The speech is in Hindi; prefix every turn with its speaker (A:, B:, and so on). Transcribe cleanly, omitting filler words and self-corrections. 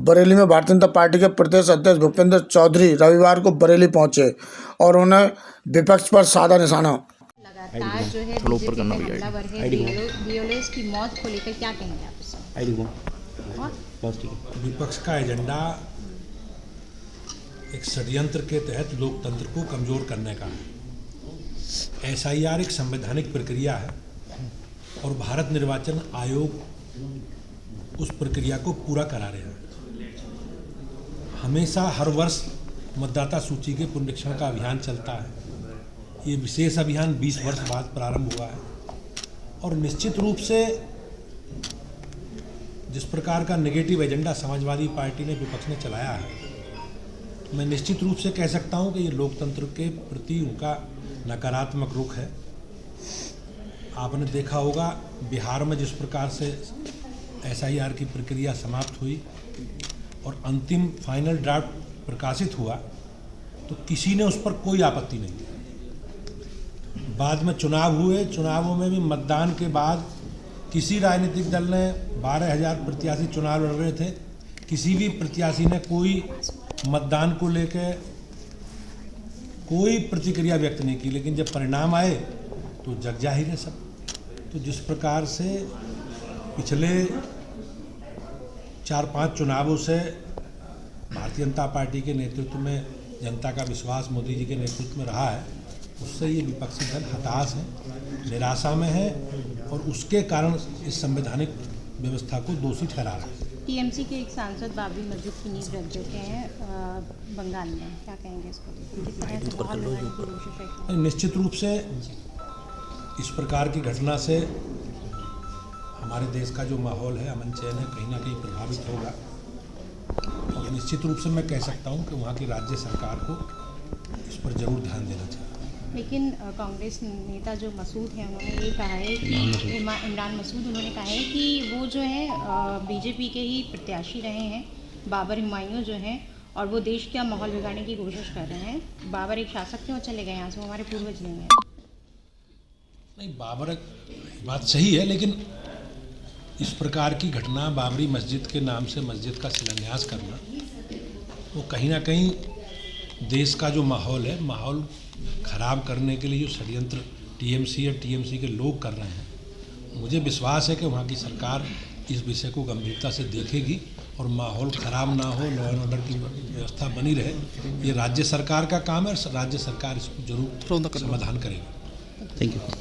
A: बरेली में भारतीय जनता पार्टी के प्रदेश अध्यक्ष भूपेंद्र चौधरी रविवार को बरेली पहुंचे और उन्हें विपक्ष पर साधा निशाना।
B: लगातार जो है बीजेपी पे हमलावर है, बीएलओएस की मौत को लेकर क्या कहेंगे आप इसमें?
C: विपक्ष का एजेंडा एक षड्यंत्र के तहत लोकतंत्र को कमजोर करने का है। एसआईआर एक संवैधानिक प्रक्रिया है और भारत निर्वाचन आयोग उस प्रक्रिया को पूरा करा रहा है। हमेशा हर वर्ष मतदाता सूची के पुनरीक्षण का अभियान चलता है। ये विशेष अभियान 20 वर्ष बाद प्रारंभ हुआ है और निश्चित रूप से जिस प्रकार का नेगेटिव एजेंडा समाजवादी पार्टी ने विपक्ष ने चलाया है, मैं निश्चित रूप से कह सकता हूं कि ये लोकतंत्र के प्रति उनका नकारात्मक रुख है। आपने देखा होगा बिहार में जिस प्रकार से एसआईआर की प्रक्रिया समाप्त हुई और अंतिम फाइनल ड्राफ्ट प्रकाशित हुआ तो किसी ने उस पर कोई आपत्ति नहीं दी। बाद में चुनाव हुए, चुनावों में भी मतदान के बाद किसी राजनीतिक दल ने 12,000 प्रत्याशी चुनाव लड़ रहे थे, किसी भी प्रत्याशी ने कोई मतदान को लेकर कोई प्रतिक्रिया व्यक्त नहीं की। लेकिन जब परिणाम आए तो जग जाहिर है सब। तो जिस प्रकार से पिछले 4-5 चुनावों से भारतीय जनता पार्टी के नेतृत्व में जनता का विश्वास मोदी जी के नेतृत्व में रहा है, उससे ये विपक्षी दल हताश है, निराशा में है और उसके कारण इस संवैधानिक व्यवस्था को दोषी ठहरा रहा है।
B: टीएमसी के एक सांसद बाबरी मस्जिद की नींव रख देते हैं बंगाल में, क्या कहेंगे इसको? किस तरह से माहौल बनाने की कोशिश है?
C: निश्चित रूप से इस प्रकार की घटना से हमारे देश का जो माहौल है, अमन चैन है, कहीं ना कहीं प्रभावित होगा और निश्चित रूप से मैं कह सकता हूं कि वहां की राज्य सरकार को इस पर जरूर ध्यान देना चाहिए।
B: लेकिन कांग्रेस नेता जो मसूद हैं उन्होंने ये कहा है कि इमरान मसूद उन्होंने कहा है कि वो जो है बीजेपी के ही प्रत्याशी रहे हैं, बाबर हुमायूं जो हैं, और वो देश का माहौल बिगाड़ने की कोशिश कर रहे हैं। बाबर एक शासक थे और चले गए यहाँ से, वो हमारे पूर्वज नहीं हैं।
C: नहीं, बाबर बात सही है, लेकिन इस प्रकार की घटना बाबरी मस्जिद के नाम से मस्जिद का शिलान्यास करना वो कहीं ना कहीं देश का जो माहौल है, माहौल खराब करने के लिए जो षड्यंत्र टीएमसी और टीएमसी के लोग कर रहे हैं, मुझे विश्वास है कि वहाँ की सरकार इस विषय को गंभीरता से देखेगी और माहौल खराब ना हो, लॉ एंड ऑर्डर की व्यवस्था बनी रहे। ये राज्य सरकार का काम है और राज्य सरकार इसको जरूर समाधान करेगी।
D: Thank you.